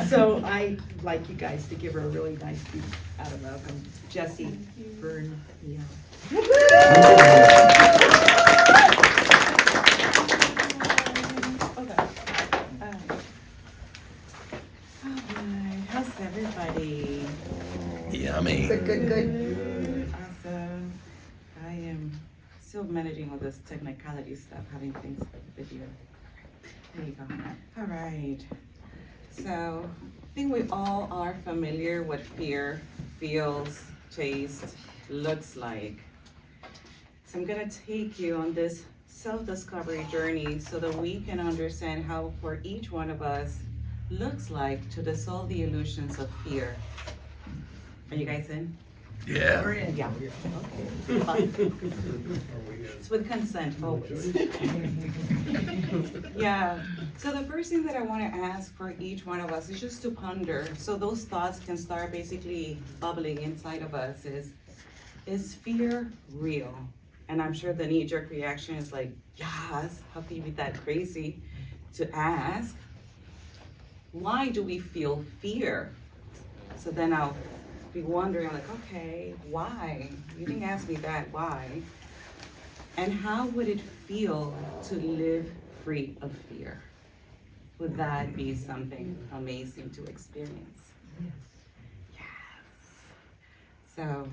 So I'd like you guys to give her a really nice big out of welcome. Jessy, Furniel. How's everybody? Yummy. Good. Awesome. I am still managing all this technicality stuff, having things like video. There you go. All right. So I think we all are familiar what fear feels, tastes, looks like. So I'm gonna take you on this self-discovery journey so that we can understand how for each one of us looks like to dissolve the illusions of fear. Are you guys in? Yeah. Yeah. Okay. It's with consent always. Yeah. So the first thing that I want to ask for each one of us is just to ponder, so those thoughts can start basically bubbling inside of us. Is fear real? And I'm sure the knee-jerk reaction is like, yes. How can you be that crazy to ask? Why do we feel fear? So then I'll be wondering, like, okay, why? You didn't ask me that, why? And how would it feel to live free of fear? Would that be something amazing to experience? Yes. So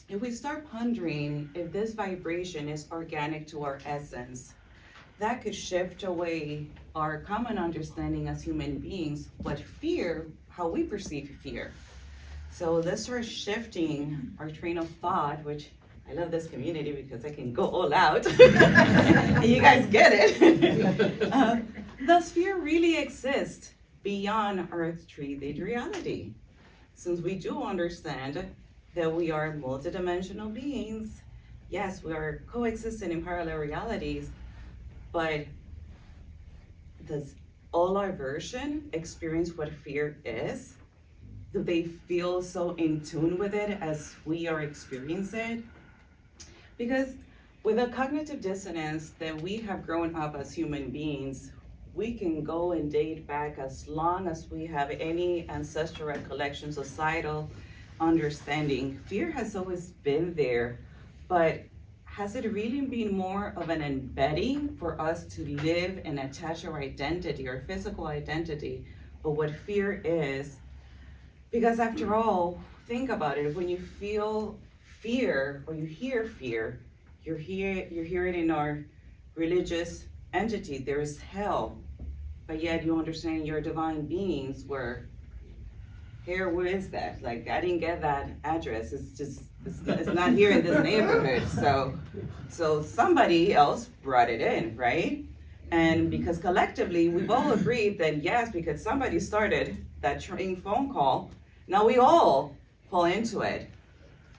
if we start pondering if this vibration is organic to our essence, that could shift away our common understanding as human beings, what fear, how we perceive fear. So let's start shifting our train of thought, which I love this community because I can go all out. And you guys get it. Does fear really exist beyond our 3D reality? Since we do understand that we are multidimensional beings, yes, we are coexisting in parallel realities, but does all our version experience what fear is? Do they feel so in tune with it as we are experiencing it? Because with a cognitive dissonance that we have grown up as human beings, we can go and date back as long as we have any ancestral recollection, societal understanding. Fear has always been there, but has it really been more of an embedding for us to live and attach our identity, our physical identity, of what fear is? Because after all, think about it, when you feel fear or you hear fear, you hear it in our religious entity, there is hell, but yet you understand you're divine beings where, here, where is that? Like, I didn't get that address, it's not here in this neighborhood, so somebody else brought it in, right? And because collectively, we've all agreed that yes, because somebody started that phone call, now we all fall into it.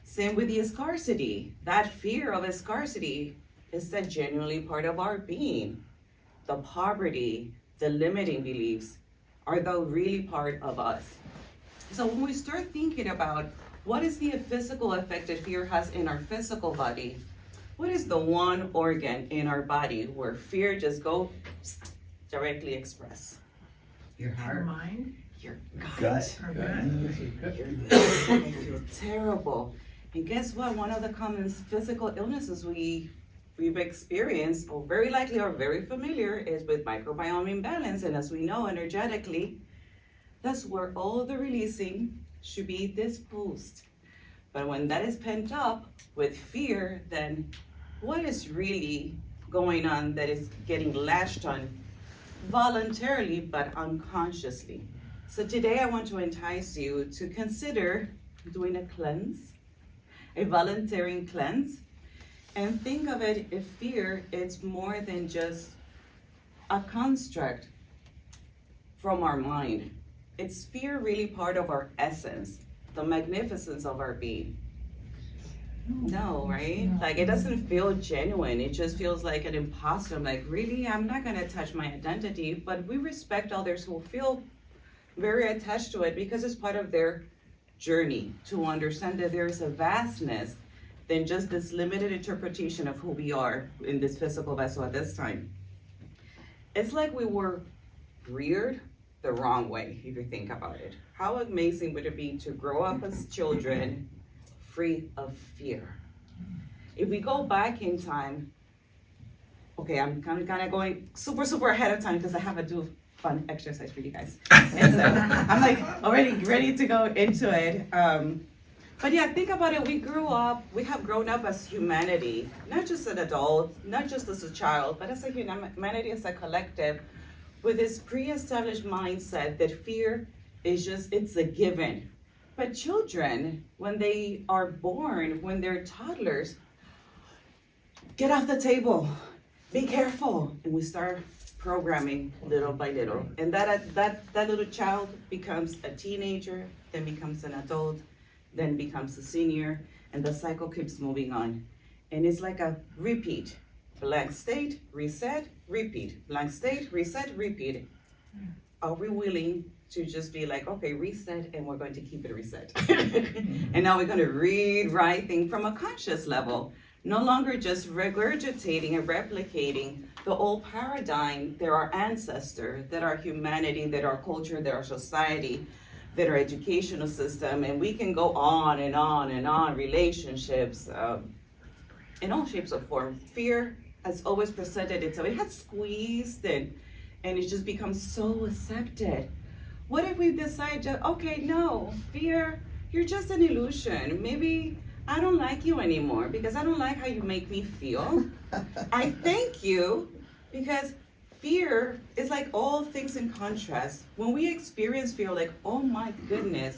Same with the scarcity. That fear of a scarcity is that genuinely part of our being. The poverty, the limiting beliefs, are though really part of us. So when we start thinking about what is the physical effect that fear has in our physical body, what is the one organ in our body where fear just go directly express? Your heart. Mind. Your Gut. Our gut. I feel terrible. And guess what? One of the common physical illnesses we've experienced, or very likely or very familiar, is with microbiome imbalance. And as we know energetically, that's where all the releasing should be disposed. But when that is pent up with fear, then what is really going on that is getting lashed on voluntarily but unconsciously? So today I want to entice you to consider doing a cleanse, a voluntary cleanse, and think of it if fear is more than just a construct from our mind. It's fear really part of our essence, the magnificence of our being? No, right? Like it doesn't feel genuine. It just feels like an imposter. I'm like, really? I'm not gonna touch my identity, but we respect others who feel very attached to it because it's part of their journey to understand that there's a vastness than just this limited interpretation of who we are in this physical vessel at this time. It's like we were reared the wrong way, if you think about it. How amazing would it be to grow up as children free of fear? If we go back in time, okay, I'm kind of going super ahead of time because I have to do fun exercise for you guys. And so I'm like already ready to go into it. But yeah, think about it. We have grown up as humanity, not just an adult, not just as a child, but as a humanity, as a collective, with this pre-established mindset that fear is it's a given. But children, when they are born, when they're toddlers, get off the table, be careful, and we start programming little by little. And that little child becomes a teenager, then becomes an adult, then becomes a senior, and the cycle keeps moving on. And it's like a repeat. Blank state, reset, repeat. Blank state, reset, repeat. Are we willing to just be like, okay, reset, and we're going to keep it reset? And now we're going to rewrite things from a conscious level. No longer just regurgitating and replicating the old paradigm that our ancestors, that our humanity, that our culture, that our society, that our educational system, and we can go on and on and on, relationships, in all shapes or forms. Fear has always presented itself. It has squeezed and it just becomes so accepted. What if we decide to, okay, no, fear, you're just an illusion. Maybe I don't like you anymore because I don't like how you make me feel. I thank you because fear is like all things in contrast. When we experience fear, like, oh my goodness,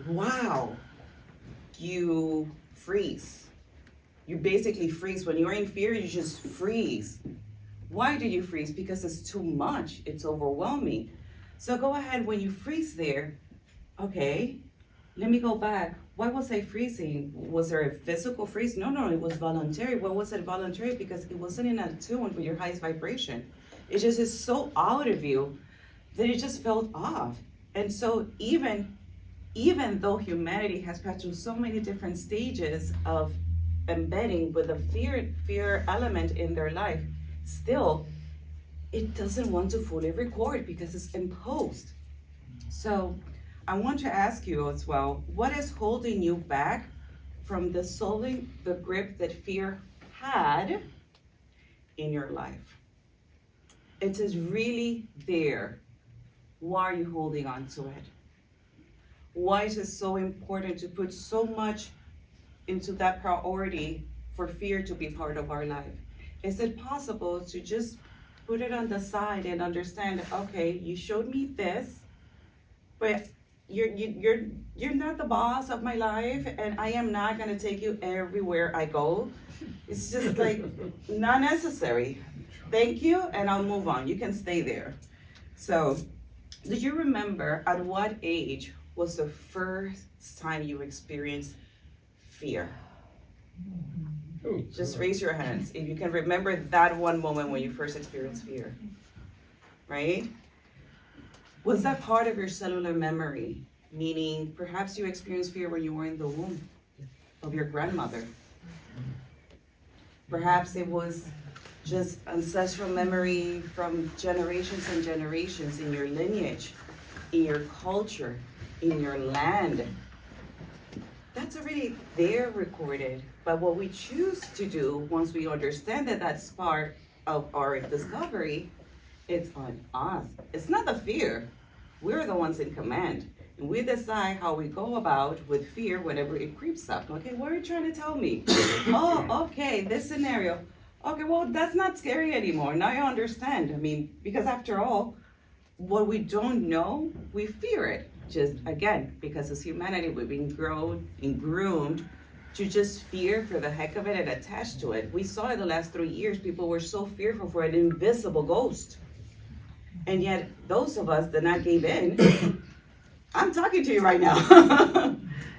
wow, you freeze. You basically freeze. When you're in fear, you just freeze. Why do you freeze? Because it's too much. It's overwhelming. So go ahead, when you freeze there, okay, let me go back. Why was I freezing? Was there a physical freeze? No, it was voluntary. Why was it voluntary? Because it wasn't in tune with your highest vibration. It just is so out of you that it just felt off. And so even though humanity has passed through so many different stages of embedding with a fear element in their life, still, it doesn't want to fully record because it's imposed. So I want to ask you as well, what is holding you back from dissolving the grip that fear had in your life? It is really there. Why are you holding on to it? Why is it so important to put so much into that priority for fear to be part of our life? Is it possible to just put it on the side and understand, okay, you showed me this, but you're not the boss of my life, and I am not gonna take you everywhere I go. It's just like not necessary. Thank you, and I'll move on. You can stay there. So, do you remember at what age was the first time you experienced fear? Just raise your hands if you can remember that one moment when you first experienced fear, right? Was that part of your cellular memory? Meaning perhaps you experienced fear when you were in the womb of your grandmother. Perhaps it was just ancestral memory from generations and generations in your lineage, in your culture, in your land. That's already there recorded. But what we choose to do once we understand that that's part of our discovery, it's on us. It's not the fear. We're the ones in command. And we decide how we go about with fear whenever it creeps up. Okay, what are you trying to tell me? Oh, okay, this scenario. Okay, well, that's not scary anymore. Now I understand. I mean, because after all, what we don't know, we fear it. Just, again, because as humanity, we've been grown and groomed to just fear for the heck of it and attach to it. We saw in the last 3 years, people were so fearful for an invisible ghost. And yet, those of us that not gave in, I'm talking to you right now.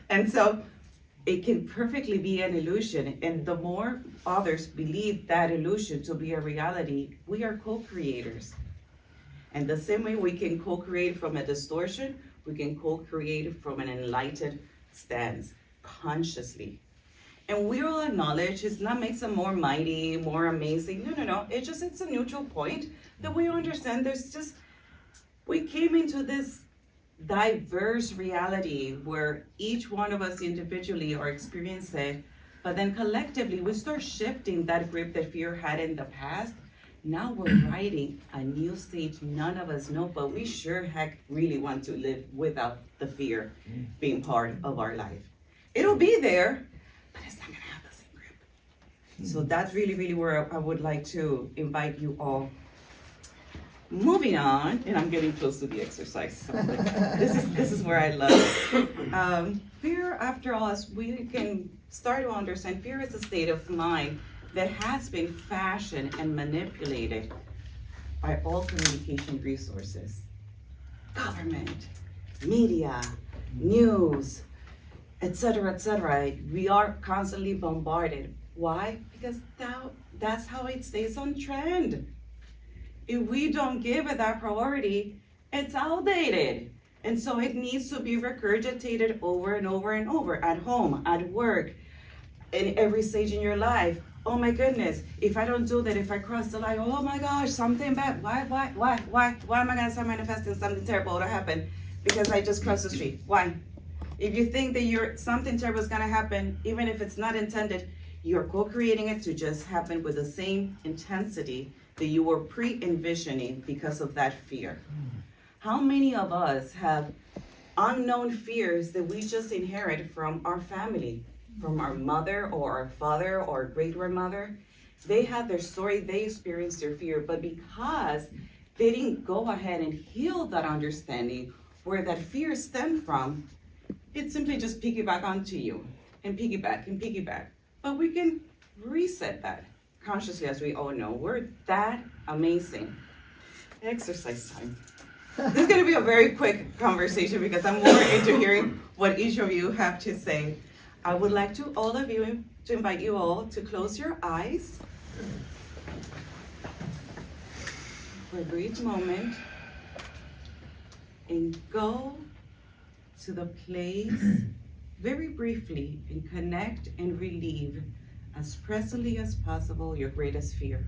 And so, it can perfectly be an illusion. And the more others believe that illusion to be a reality, we are co-creators. And the same way we can co-create from a distortion, we can co-create from an enlightened stance, consciously. And we all acknowledge it's not makes them more mighty, more amazing. No. It's a neutral point that we understand we came into this diverse reality where each one of us individually are experiencing it, but then collectively we start shifting that grip that fear had in the past. Now we're writing a new stage none of us know, but we sure heck really want to live without the fear being part of our life. It'll be there, but it's not gonna have the same grip. So that's really, really where I would like to invite you all. Moving on, and I'm getting close to the exercise. So this is where I love it. Fear, after all, as we can start to understand, fear is a state of mind that has been fashioned and manipulated by all communication resources. Government, media, news, etc., etc. We are constantly bombarded. Why? Because that's how it stays on trend. If we don't give it that priority, it's outdated. And so it needs to be regurgitated over and over and over, at home, at work, in every stage in your life. Oh my goodness, if I don't do that, if I cross the line, oh my gosh, something bad. Why am I gonna start manifesting something terrible to happen because I just crossed the street? Why? If you think that something terrible is gonna happen, even if it's not intended, you're co-creating it to just happen with the same intensity that you were pre-envisioning because of that fear. How many of us have unknown fears that we just inherit from our family, from our mother or our father or great-grandmother? They had their story, they experienced their fear, but because they didn't go ahead and heal that understanding where that fear stemmed from, it simply just piggyback onto you and piggyback and piggyback. But we can reset that consciously, as we all know. We're that amazing. Exercise time. This is going to be a very quick conversation because I'm more into hearing what each of you have to say. I would like to invite you all to close your eyes for a brief moment and go to the place very briefly and connect and relieve as presently as possible your greatest fear.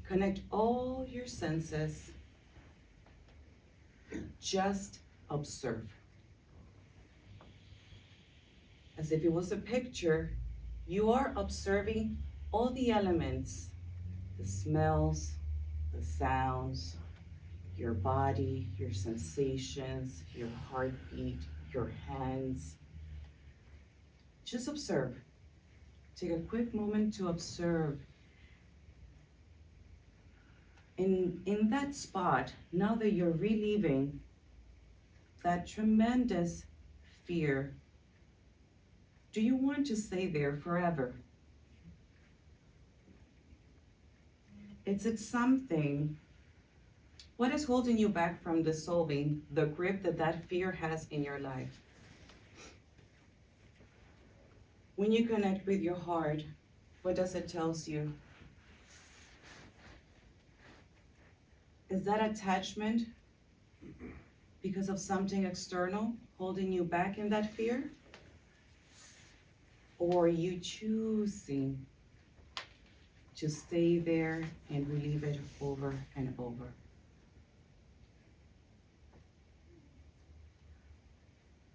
Connect all your senses. Just observe. As if it was a picture, you are observing all the elements, the smells, the sounds, your body, your sensations, your heartbeat, your hands. Just observe. Take a quick moment to observe. In that spot, now that you're relieving that tremendous fear, do you want to stay there forever? Is it something? What is holding you back from dissolving the grip that fear has in your life? When you connect with your heart, what does it tell you? Is that attachment because of something external holding you back in that fear? Or are you choosing to stay there and relieve it over and over?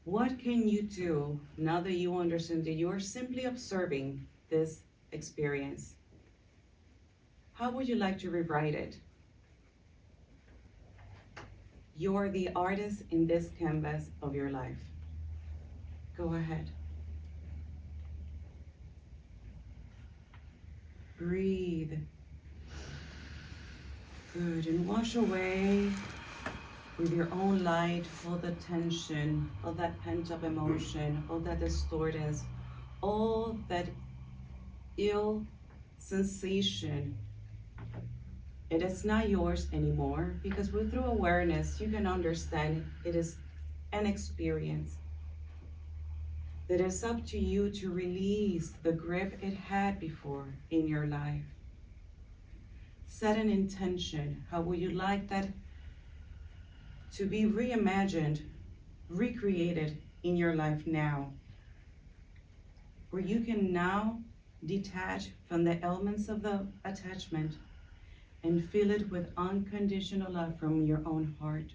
What can you do now that you understand that you are simply observing this experience? How would you like to rewrite it? You're the artist in this canvas of your life. Go ahead. Breathe. Good, and wash away with your own light all the tension, all that pent-up emotion, all that distortness, all that ill sensation. It is not yours anymore because through awareness, you can understand it is an experience. That it's up to you to release the grip it had before in your life. Set an intention. How would you like that to be reimagined, recreated in your life now? Where you can now detach from the elements of the attachment and fill it with unconditional love from your own heart.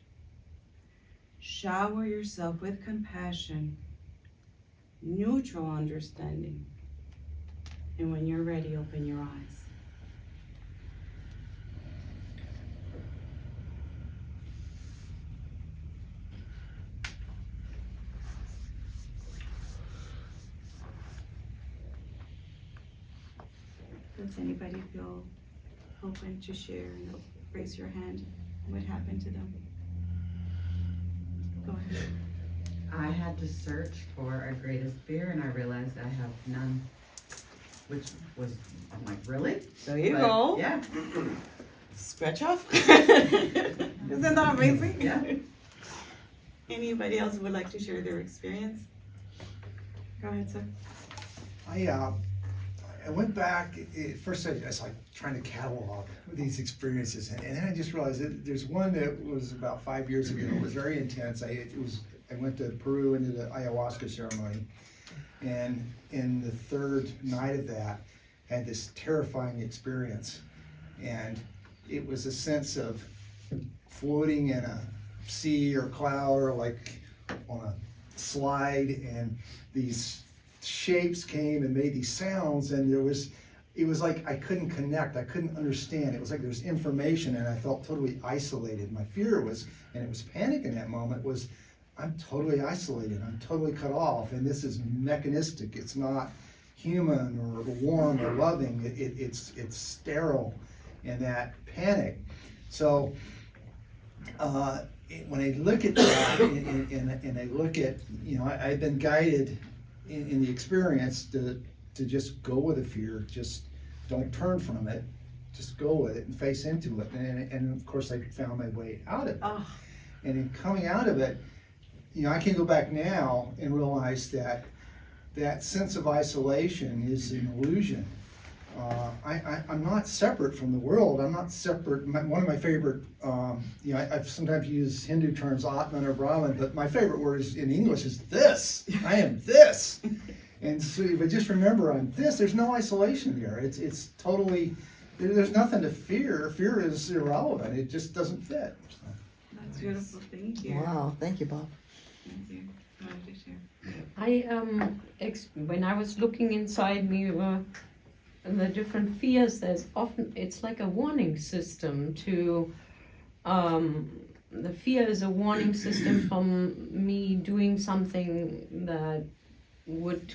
Shower yourself with compassion, neutral understanding, and when you're ready, open your eyes. Does anybody feel open to share and raise your hand? What happened to them? Go ahead. I had to search for our greatest fear and I realized I have none, which was, I'm like, really? There you But, go. Yeah, Scratch off. Isn't that amazing? Yeah. Anybody else would like to share their experience? Go ahead, sir. I went back, at first I was like trying to catalog these experiences, and then I just realized that there's one that was about 5 years ago. It was very intense. I went to Peru and did the ayahuasca ceremony, and in the third night of that, I had this terrifying experience, and it was a sense of floating in a sea or cloud or like on a slide, and these shapes came and made these sounds, and it was like I couldn't connect, I couldn't understand. It was like there's information, and I felt totally isolated. My fear was, and it was panic in that moment, was I'm totally isolated, I'm totally cut off, and this is mechanistic, it's not human or warm or loving, it's sterile, and that panic. So when I look at that, and I look at, I've been guided in the experience to just go with the fear, just don't turn from it, just go with it and face into it. And of course I found my way out of it. Oh. And in coming out of it, I can go back now and realize that that sense of isolation is an illusion. I'm not separate from the world. I'm not separate. One of my favorite, I've sometimes used Hindu terms, Atman or Brahman, but my favorite word is, in English is this. I am this. And so if I just remember I'm this, there's no isolation there. It's totally, there's nothing to fear. Fear is irrelevant. It just doesn't fit. So. That's beautiful. Thank you. Wow, thank you, Bob. Thank you. Go ahead, share. When I was looking inside me, the different fears, it's like a warning system to, the fear is a warning system from me doing something that would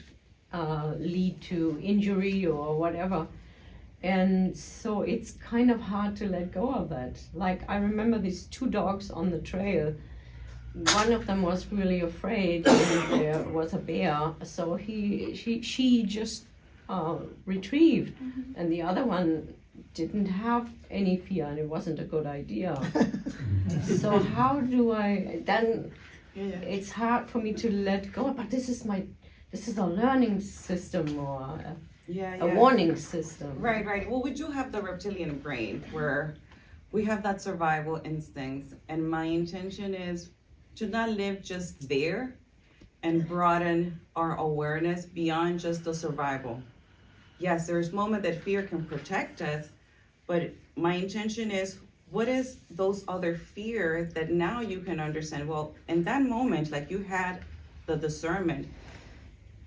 lead to injury or whatever. And so it's kind of hard to let go of that. Like, I remember these two dogs on the trail. One of them was really afraid, and there was a bear, so she just retrieved, and the other one didn't have any fear, and it wasn't a good idea. So how do I then? It's hard for me to let go, but this is a learning system or a warning system. Right. Well, we do have the reptilian brain where we have that survival instincts, and my intention is to not live just there and broaden our awareness beyond just the survival. Yes, there's moments that fear can protect us, but my intention is, what is those other fears that now you can understand? Well, in that moment, like you had the discernment,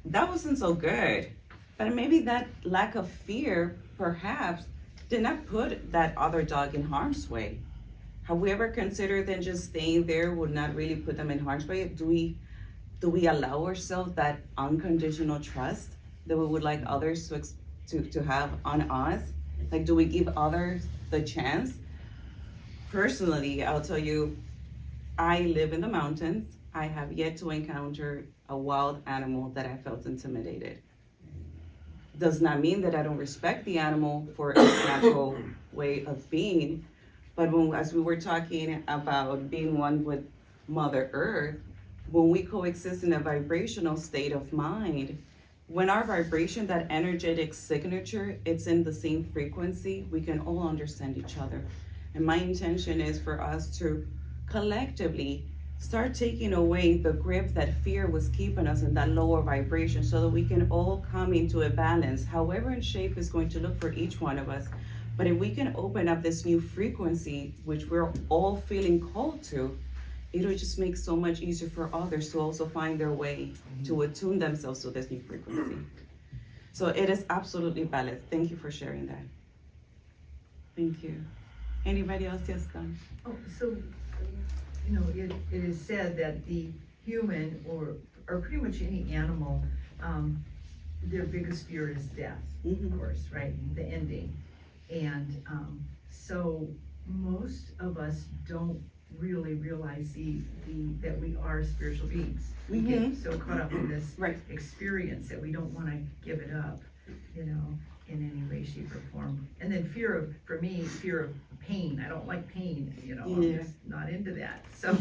that wasn't so good. But maybe that lack of fear, perhaps, did not put that other dog in harm's way. Have we ever considered that just staying there would not really put them in harm's way? Do we allow ourselves that unconditional trust that we would like others to have on us? Like, do we give others the chance? Personally, I'll tell you, I live in the mountains. I have yet to encounter a wild animal that I felt intimidated. Does not mean that I don't respect the animal for its natural way of being, but as we were talking about being one with Mother Earth, when we coexist in a vibrational state of mind, when our vibration, that energetic signature, it's in the same frequency, we can all understand each other. And my intention is for us to collectively start taking away the grip that fear was keeping us in that lower vibration, so that we can all come into a balance, however in shape is going to look for each one of us. But if we can open up this new frequency, which we're all feeling called to, it'll just make so much easier for others to also find their way to attune themselves to this new frequency. So it is absolutely valid. Thank you for sharing that. Thank you. Anybody else? Yes, Don. Oh, so, it is said that the human or pretty much any animal, their biggest fear is death, of course, right? The ending. And so most of us don't really realize that we are spiritual beings. We get so caught up in this experience that we don't want to give it up, in any way, shape, or form. And then fear of pain. I don't like pain, I'm just not into that. So,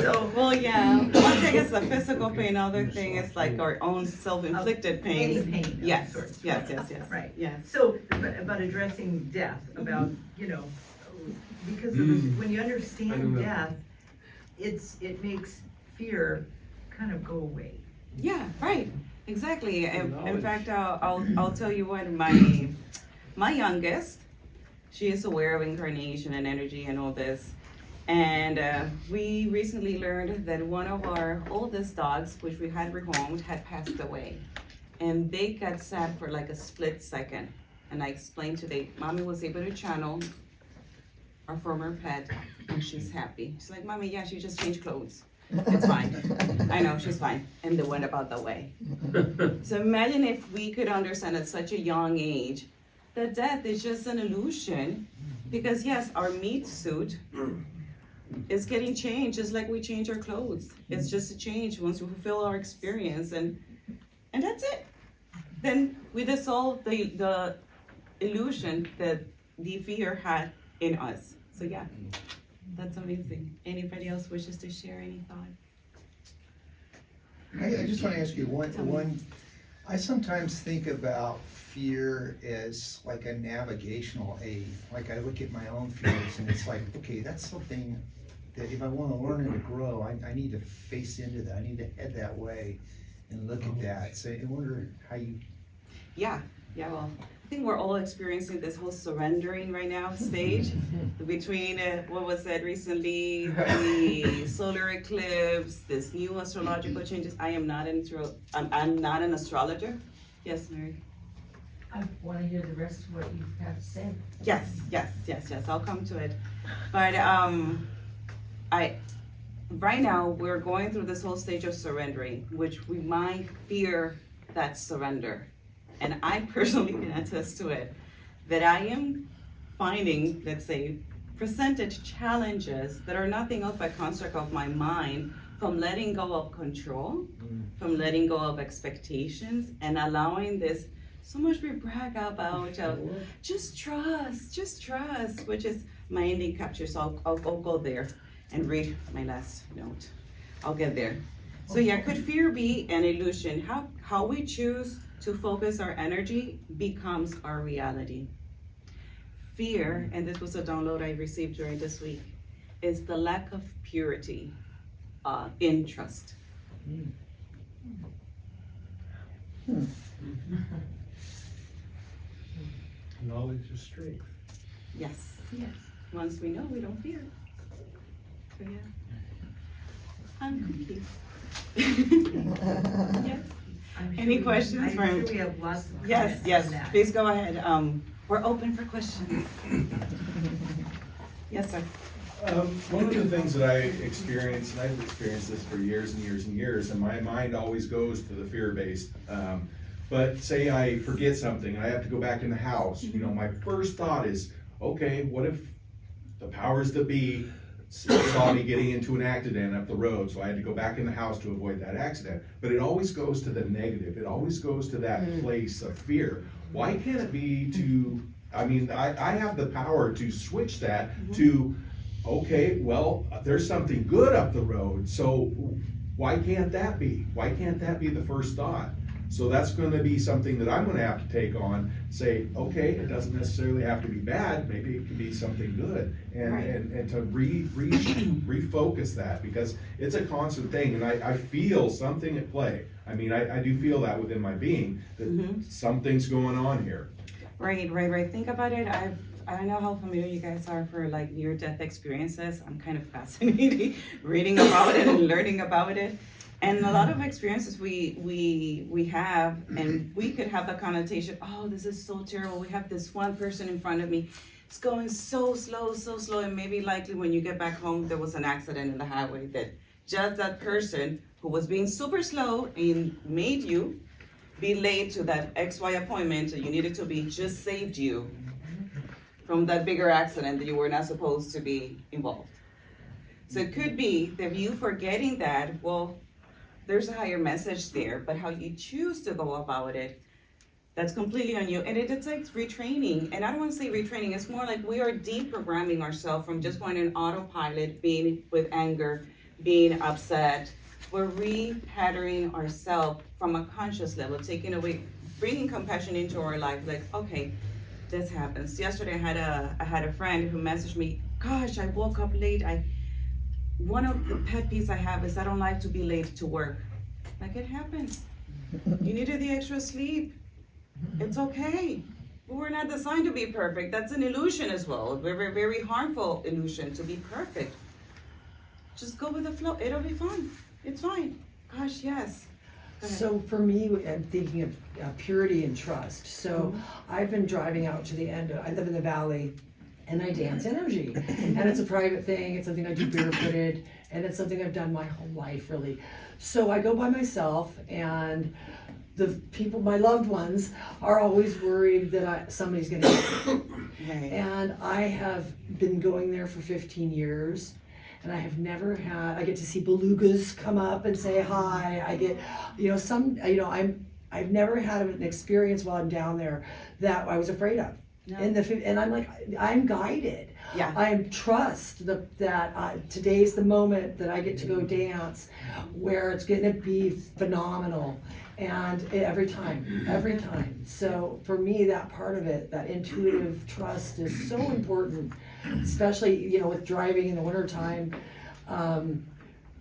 so Well, yeah. One thing is the physical pain. Other thing is like our own self-inflicted pain. any pain. Yes. Of sorts. Yes. Right. Yes. So, about addressing death, about, because of when you understand death, it makes fear kind of go away. Yeah. Right. Exactly. In fact, I'll tell you what, my youngest, she is aware of incarnation and energy and all this. And we recently learned that one of our oldest dogs, which we had rehomed, had passed away. And they got sad for like a split second. And I explained today, Mommy was able to channel our former pet, and she's happy. She's like, Mommy, yeah, she just changed clothes. It's fine. I know, she's fine. And they went about the way. So imagine if we could understand at such a young age that death is just an illusion. Because yes, our meat suit is getting changed just like we change our clothes. It's just a change once we fulfill our experience, and that's it. Then we dissolve the illusion that the fear had in us. So yeah, that's amazing. Anybody else wishes to share any thoughts? I just want to ask you one. I sometimes think about fear as like a navigational aid. Like I look at my own fears and it's like, okay, that's something that if I want to learn and to grow, I need to face into that. I need to head that way and look at that. So I wonder how you. Yeah, well, I think we're all experiencing this whole surrendering right now stage between what was said recently, the solar eclipse, this new astrological changes. I'm not an astrologer. Yes, Mary. I want to hear the rest of what you have to say. Yes. I'll come to it. But right now we're going through this whole stage of surrendering, which we might fear that surrender. And I personally can attest to it, that I am finding, let's say, presented challenges that are nothing else but construct of my mind from letting go of control, from letting go of expectations, and allowing this, so much we brag about, just trust, which is my ending capture. So I'll go there and read my last note. I'll get there. So yeah, could fear be an illusion? How we choose to focus our energy becomes our reality. Fear, and this was a download I received during this week, is the lack of purity in trust. Knowledge is strength. Yes. Once we know, we don't fear. So yeah. I'm complete. Yes. Any questions? I'm sure we have lots of comments Yes, on that. please go ahead. We're open for questions. Yes, sir. One of the things that I experience, and I've experienced this for years and years and years, and my mind always goes to the fear-based. But say I forget something and I have to go back in the house, my first thought is, okay, what if the powers that be saw me getting into an accident up the road, so I had to go back in the house to avoid that accident. But it always goes to the negative. It always goes to that place of fear. Why can't it be I have the power to switch that to, okay, well, there's something good up the road, so why can't that be? Why can't that be the first thought? So that's gonna be something that I'm gonna have to take on, say, okay, it doesn't necessarily have to be bad, maybe it can be something good. And to refocus that, because it's a constant thing, and I feel something at play. I mean, I do feel that within my being, that something's going on here. Right. Think about it. I don't know how familiar you guys are for like near-death experiences. I'm kind of fascinated reading about it and learning about it. And a lot of experiences we have, and we could have the connotation, oh, this is so terrible. We have this one person in front of me. It's going so slow, and maybe likely when you get back home, there was an accident in the highway that just that person who was being super slow and made you be late to that XY appointment that you needed to be, just saved you from that bigger accident that you were not supposed to be involved. So it could be that you forgetting that, well, there's a higher message there, but how you choose to go about it, that's completely on you. And it's like retraining. And I don't want to say retraining, it's more like we are deprogramming ourselves from just going in autopilot, being with anger, being upset. We're repatterning ourselves from a conscious level, taking away, bringing compassion into our life. Like, okay, this happens. Yesterday I had a friend who messaged me, gosh, I woke up late. One of the pet peeves I have is I don't like to be late to work. Like, it happens. You needed the extra sleep. It's okay. We're not designed to be perfect. That's an illusion as well. A very, very harmful illusion to be perfect. Just go with the flow. It'll be fun. It's fine. Gosh, yes. Go ahead. So for me, I'm thinking of purity and trust. So I've been driving out to the end. I live in the valley, and I dance energy. And it's a private thing. It's something I do barefooted, and it's something I've done my whole life, really. So I go by myself, and the people, my loved ones, are always worried that somebody's gonna get me. Right. And I have been going there for 15 years. And I have never had, I get to see belugas come up and say hi. I get, I've never had an experience while I'm down there that I was afraid of. No. And I'm like, I'm guided. Yeah. I trust that today's the moment that I get to go dance where it's gonna be phenomenal. And every time. So for me, that part of it, that intuitive trust is so important, especially, with driving in the wintertime.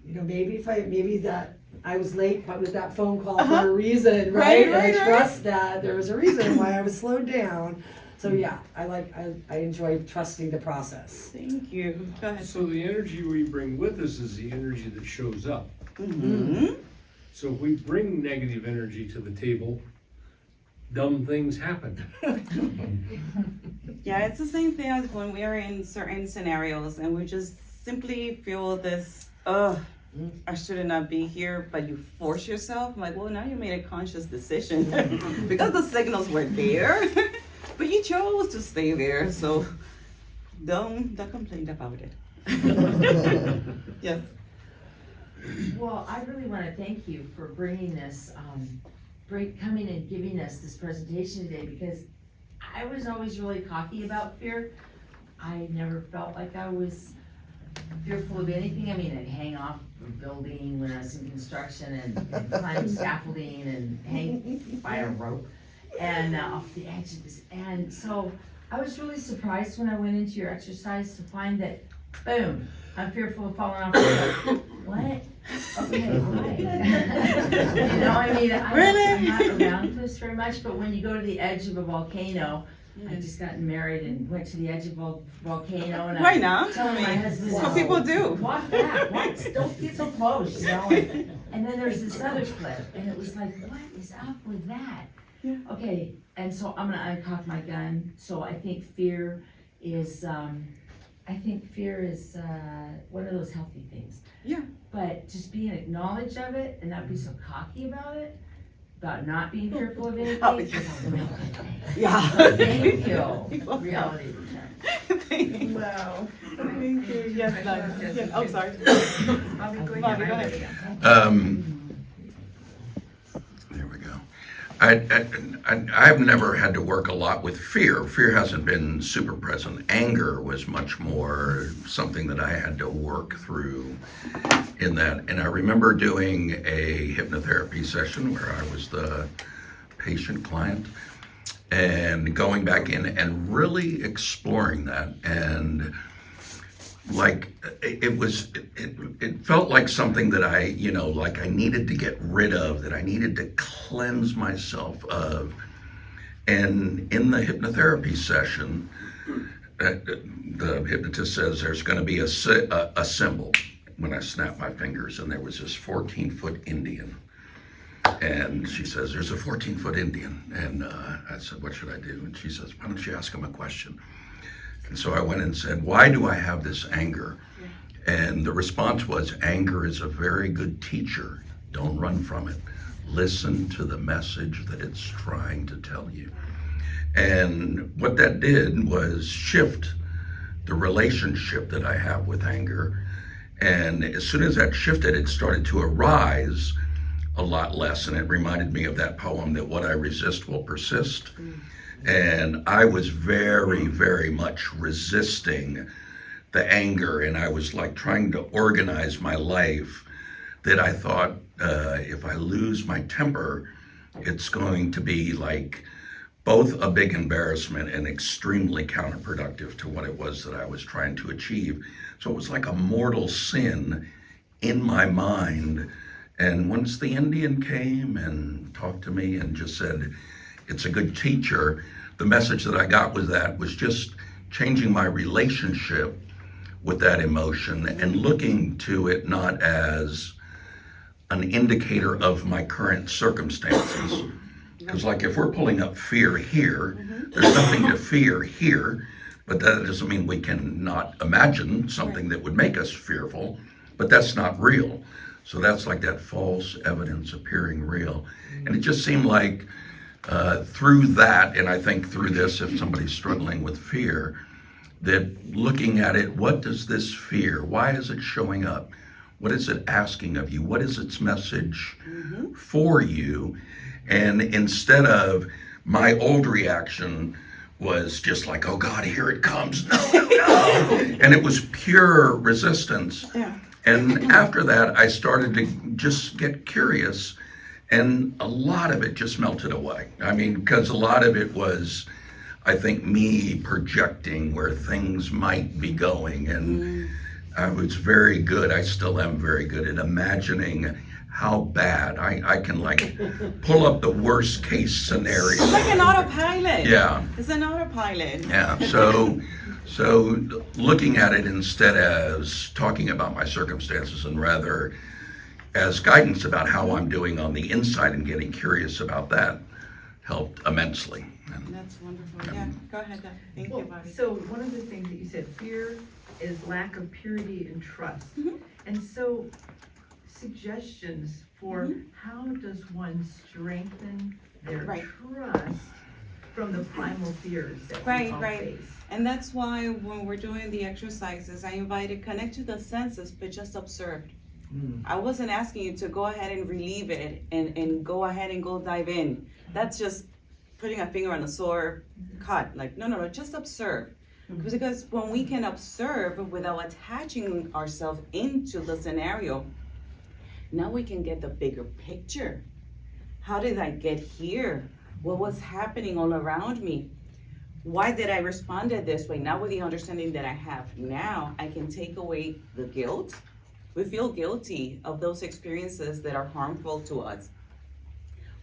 Maybe that I was late, but with that phone call for a reason, right? And I trust that there was a reason why I was slowed down. So yeah, I enjoy trusting the process. Thank you. Go ahead. So the energy we bring with us is the energy that shows up. Mm-hmm. So if we bring negative energy to the table, dumb things happen. Yeah, it's the same thing as when we are in certain scenarios and we just simply feel this, I should not be here, but you force yourself. I'm like, well, now you made a conscious decision because the signals were there, but you chose to stay there. So don't complain about it. Yes. Well, I really want to thank you for bringing this, coming and giving us this presentation today, because I was always really cocky about fear. I never felt like I was fearful of anything. I mean, I'd hang off a building when I was in construction and climb scaffolding and hang by a rope and off the edge of this. And so I was really surprised when I went into your exercise to find that, boom, I'm fearful of falling off the rope. What? Okay, why? I'm not around this very much, but when you go to the edge of a volcano, I just gotten married and went to the edge of a volcano, and Why not? telling my husband, That's what people do. walk back, don't get so close, And then there's this other cliff, and it was like, what is up with that? Yeah. Okay, and so I'm gonna uncock my gun. So I think fear is, one of those healthy things. Yeah. But just being acknowledged of it and not be so cocky about it, about not being fearful of anything. Oh, is a real good thing. Yeah. Thank you. Reality return. Wow. Thank you. Yes, yes. Oh, sorry. Bobby, go Bobby, ahead. go ahead. There we go. I've never had to work a lot with fear. Fear hasn't been super present. Anger was much more something that I had to work through in that. And I remember doing a hypnotherapy session where I was the patient client and going back in and really exploring that. And like it felt like something that I like I needed to get rid of, that I needed to cleanse myself of. And in the hypnotherapy session, the hypnotist says there's going to be a symbol when I snap my fingers, and there was this 14-foot Indian. And she says, there's a 14-foot Indian. And I said, what should I do? And she says, why don't you ask him a question? And so I went and said, why do I have this anger? And the response was, anger is a very good teacher. Don't run from it. Listen to the message that it's trying to tell you. And what that did was shift the relationship that I have with anger. And as soon as that shifted, it started to arise a lot less. And it reminded me of that poem, that what I resist will persist. And I was very, very much resisting the anger, and I was like trying to organize my life, that I thought if I lose my temper, it's going to be like both a big embarrassment and extremely counterproductive to what it was that I was trying to achieve. So it was like a mortal sin in my mind. And once the Indian came and talked to me and just said, it's a good teacher, the message that I got with that was just changing my relationship with that emotion and looking to it not as an indicator of my current circumstances. Because like if we're pulling up fear here, there's nothing to fear here, but that doesn't mean we can not imagine something that would make us fearful, but that's not real. So that's like that false evidence appearing real. And it just seemed like through that, and I think through this, if somebody's struggling with fear, that looking at it, what does this fear, why is it showing up? What is it asking of you? What is its message for you? And instead of my old reaction was just like, oh God, here it comes, no. And it was pure resistance. And after that, I started to just get curious. And a lot of it just melted away. I mean, because a lot of it was, I think, me projecting where things might be going. And I was very good, I still am very good at imagining how bad. I can like pull up the worst case scenario. It's like an autopilot. Yeah. It's an autopilot. Yeah, so looking at it instead as talking about my circumstances and rather as guidance about how I'm doing on the inside and getting curious about that helped immensely. That's wonderful. Yeah, go ahead, Deb. Thank you, Bobby. So one of the things that you said, fear is lack of purity and trust. And so suggestions for how does one strengthen their trust from the primal fears that we all face? And that's why when we're doing the exercises, I invited connect to the senses, but just observe. I wasn't asking you to go ahead and relieve it and go ahead and go dive in. That's just putting a finger on a sore cut. Like, no, just observe. Because when we can observe without attaching ourselves into the scenario, now we can get the bigger picture. How did I get here? What was happening all around me? Why did I respond this way? Now with the understanding that I have now, I can take away the guilt. We feel guilty of those experiences that are harmful to us.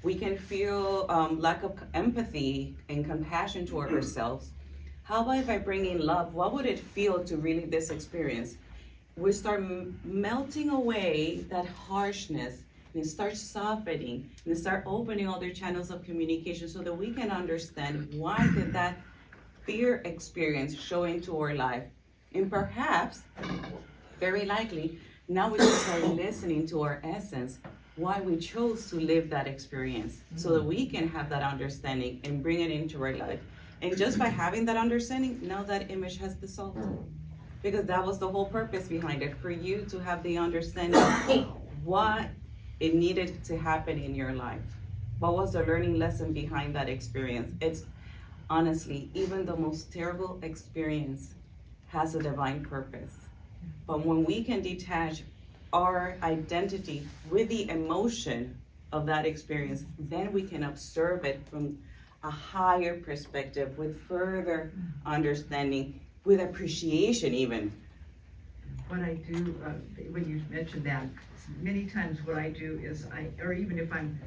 We can feel lack of empathy and compassion toward ourselves. How about if I bring in love? What would it feel to relive this experience? We start melting away that harshness and start softening and start opening other channels of communication so that we can understand why did that fear experience show into our life. And perhaps, very likely, now we just start listening to our essence, why we chose to live that experience so that we can have that understanding and bring it into our life. And just by having that understanding, now that image has dissolved. Because that was the whole purpose behind it, for you to have the understanding what it needed to happen in your life. What was the learning lesson behind that experience? It's honestly, even the most terrible experience has a divine purpose. But when we can detach our identity with the emotion of that experience, then we can observe it from a higher perspective with further understanding, with appreciation even. What I do, when you mentioned that, many times what I do is or even if I'm,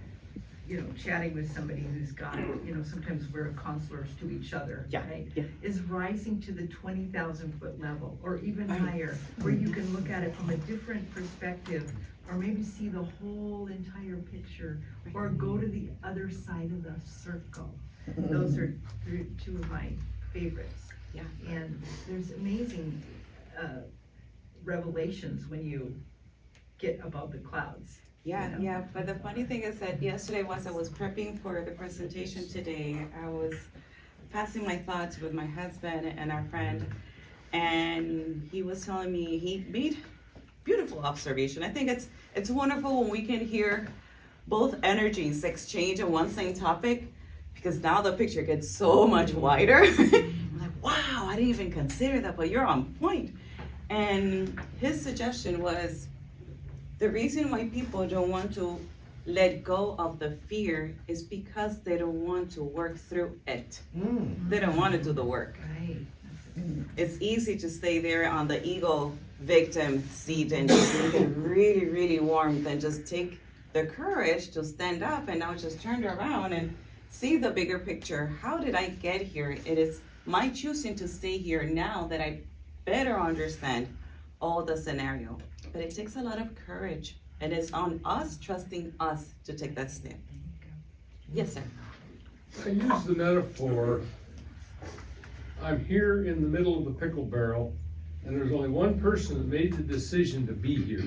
chatting with somebody who's got, sometimes we're counselors to each other, right? Yeah. Is rising to the 20,000-foot level or even higher, where you can look at it from a different perspective, or maybe see the whole entire picture, or go to the other side of the circle. Those are two of my favorites. Yeah. And there's amazing revelations when you get above the clouds. Yeah, but the funny thing is that yesterday, as I was prepping for the presentation today, I was passing my thoughts with my husband and our friend, and he was telling me he made beautiful observation. I think it's wonderful when we can hear both energies exchange on one same topic, because now the picture gets so much wider. I'm like, wow, I didn't even consider that, but you're on point. And his suggestion was, the reason why people don't want to let go of the fear is because they don't want to work through it. They don't want to do the work. Right. It's easy to stay there on the ego victim seat and just get really, really warm than just take the courage to stand up and now just turn around and see the bigger picture. How did I get here? It is my choosing to stay here now that I better understand all the scenario. But it takes a lot of courage, and it's on us, trusting us to take that step. Yes, sir. I use the metaphor, I'm here in the middle of the pickle barrel, and there's only one person that made the decision to be here.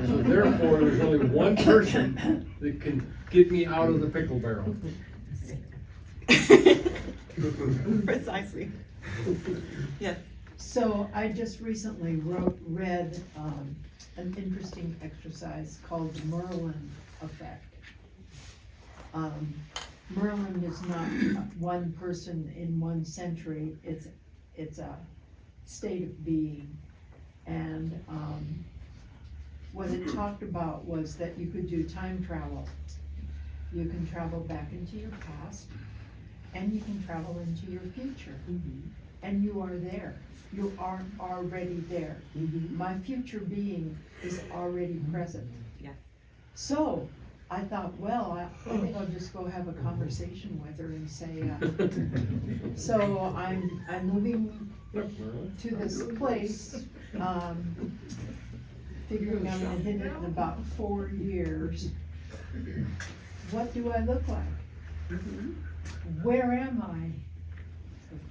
So therefore, there's only one person that can get me out of the pickle barrel. Precisely. Yes. So I just recently read an interesting exercise called the Merlin effect. Merlin is not one person in one century, it's a state of being. And what it talked about was that you could do time travel. You can travel back into your past, and you can travel into your future. And you are there. You are already there. My future being is already present. Yes. So I thought, well, I think I'll just go have a conversation with her and say, so I'm moving to this place, figuring I'm gonna hit it in about 4 years. What do I look like? Where am I?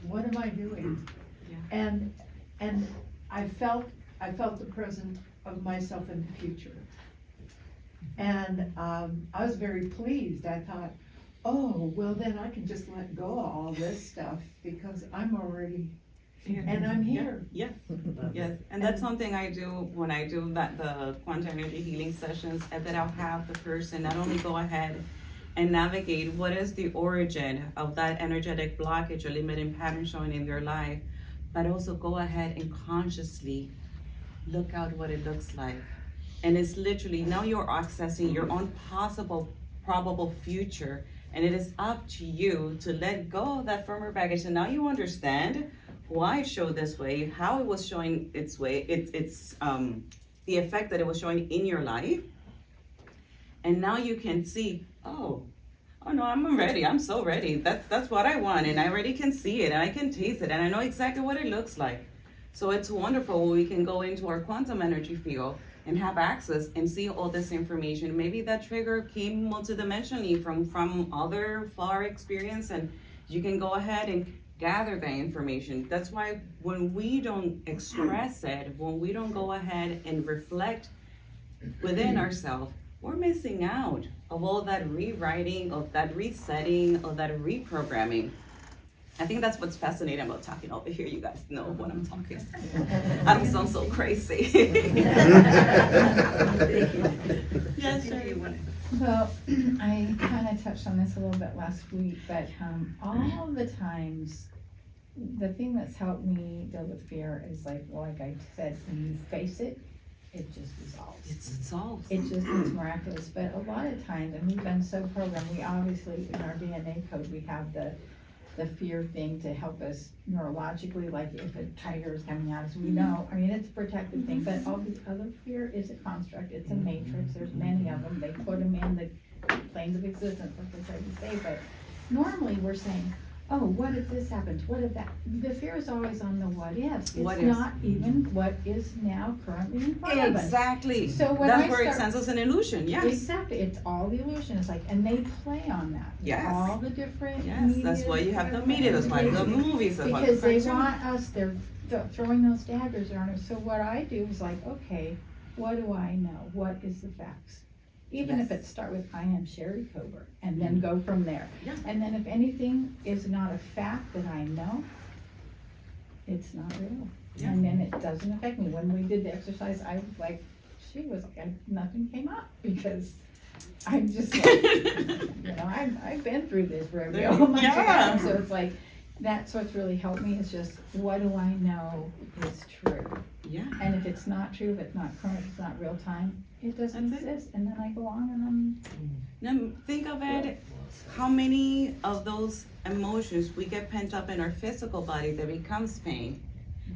What am I doing? And I felt the presence of myself in the future. And I was very pleased. I thought, oh, well then I can just let go of all this stuff because I'm already, and I'm here. Yes, yes. And that's something I do when I do the quantum energy healing sessions, that I'll have the person not only go ahead and navigate what is the origin of that energetic blockage or limiting pattern showing in their life, but also go ahead and consciously look out what it looks like. And it's literally, now you're accessing your own possible, probable future, and it is up to you to let go of that former baggage. And now you understand why it showed this way, how it was showing its way, it's the effect that it was showing in your life. And now you can see, oh no, I'm ready. I'm so ready. That's what I want, and I already can see it, and I can taste it, and I know exactly what it looks like. So it's wonderful when we can go into our quantum energy field and have access and see all this information. Maybe that trigger came multidimensionally from other far experience, and you can go ahead and gather that information. That's why when we don't express it, when we don't go ahead and reflect within ourselves, we're missing out of all that rewriting, of that resetting, of that reprogramming. I think that's what's fascinating about talking over here. You guys know when I'm talking. I don't sound so crazy. Yes, sir. Well, I kind of touched on this a little bit last week, but all the times, the thing that's helped me deal with fear is like I said, when you face it, it just dissolves. It dissolves. It's miraculous. But a lot of times, and we've been so programmed, we obviously, in our DNA code, we have the fear thing to help us neurologically, like if a tiger is coming at us, we know, I mean, it's a protective thing, but all the other fear is a construct, it's a matrix, there's many of them, they put them in the planes of existence, like they try to say, but normally we're saying, oh, what if this happens, what if that, the fear is always on the what ifs, What it's ifs. not even what is now currently in front of us. Exactly. So when That's I where it start- sends us an illusion, yes. Exactly, it's all the illusion, it's like, and they play on that. Yes. All the different Yes, that's why you have the media, that's why the movies, that's why the because they cartoons. want us, they're throwing those daggers on us, so what I do is like, okay, what do I know, what is the facts? Even if Yes. it start with, I am Sherry Coburn, and then go from there. Yeah. And then if anything is not a fact that I know, it's not real. Yeah. And then it doesn't affect me. When we did the exercise, I was like, she was like, nothing came up, because I'm just like, you know, I've been through this rodeo a bunch of Yeah. times, so it's like, that's what's really helped me, is just, what do I know is true? Yeah. And if it's not true, if it's not current, if it's not real time, it doesn't That's it. exist, and then I go on and I'm, Now, think of it, how many of those emotions we get pent up in our physical body that becomes pain.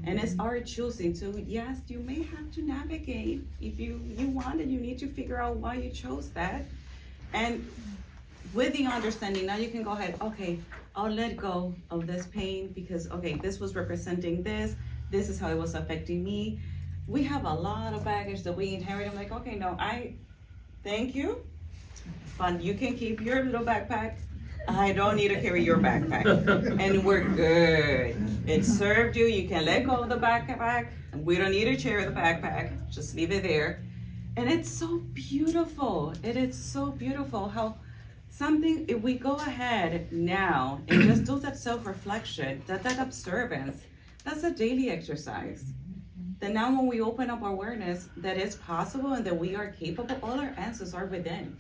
And it's our choosing to, yes, you may have to navigate if you want it, you need to figure out why you chose that. And with the understanding, now you can go ahead, okay, I'll let go of this pain because, okay, this was representing this is how it was affecting me. We have a lot of baggage that we inherit. I'm like, okay, no, thank you, but you can keep your little backpack. I don't need to carry your backpack. And we're good. It served you, you can let go of the backpack. We don't need to share the backpack, just leave it there. And it's so beautiful. It is so beautiful how something, if we go ahead now and just do that self-reflection, that observance, that's a daily exercise. Then now when we open up awareness that it's possible and that we are capable, all our answers are within.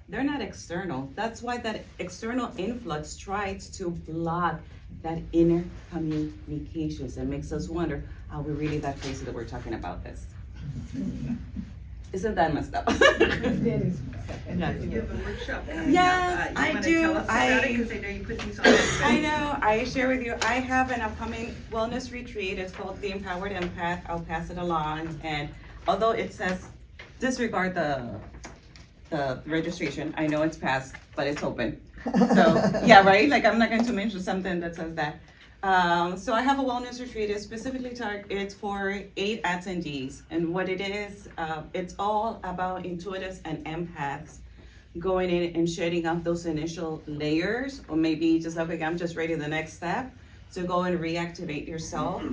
They're not external. That's why that external influx tries to block that inner communications and makes us wonder, are we really that crazy that we're talking about this? Isn't that messed up? it is. Yes. You have a workshop coming up. Yes, You I wanna do. tell us about it? 'Cause I know you put these on. I know, I share with you, I have an upcoming wellness retreat, it's called The Empowered Empath, I'll pass it along, and although it says disregard the registration, I know it's passed, but it's open. So, yeah, right, like I'm not going to mention something that says that. So I have a wellness retreat, it's specifically it's for 8 attendees, and what it is, it's all about intuitives and empaths going in and shedding off those initial layers, or maybe just like, okay, I'm just ready the next step to go and reactivate yourself.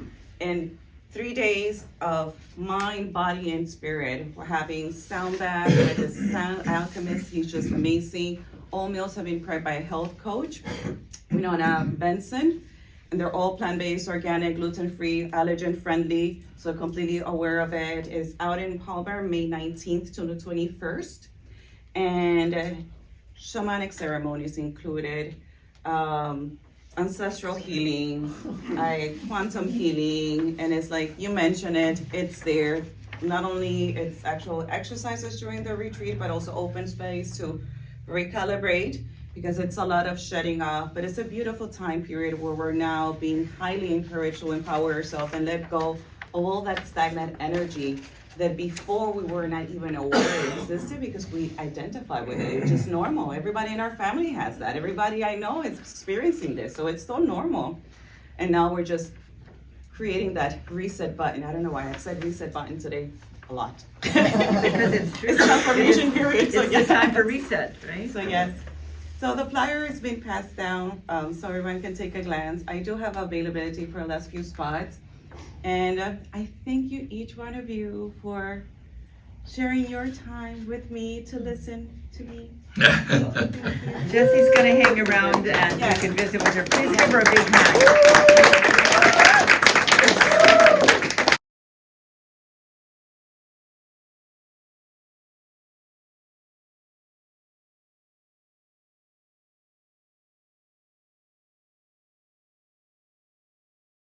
And 3 days of mind, body, and spirit. We're having sound bath with the sound alchemist, he's just amazing. All meals have been prepared by a health coach, Winona Benson. And they're all plant-based, organic, gluten-free, allergen-friendly, so completely aware of it. It's out in Palmer, May 19th to the 21st. And shamanic ceremonies included, ancestral healing, quantum healing, and it's like, you mentioned it, it's there. Not only it's actual exercises during the retreat, but also open space to recalibrate, because it's a lot of shedding off, but it's a beautiful time period where we're now being highly encouraged to empower ourselves and let go of all that stagnant energy that before we were not even aware it existed, because we identify with it. It's just normal. Everybody in our family has that. Everybody I know is experiencing this, so it's so normal. And now we're just creating that reset button. I don't know why I said reset button today a lot. Because it's true. It's confirmation period, so It's yes. the time for reset, right? So yes. So the flyer has been passed down, so everyone can take a glance. I do have availability for the last few spots. And I thank you, each one of you, for sharing your time with me to listen to me. Jessy's gonna hang around and you Yes. can visit with her. Please give her a big hand.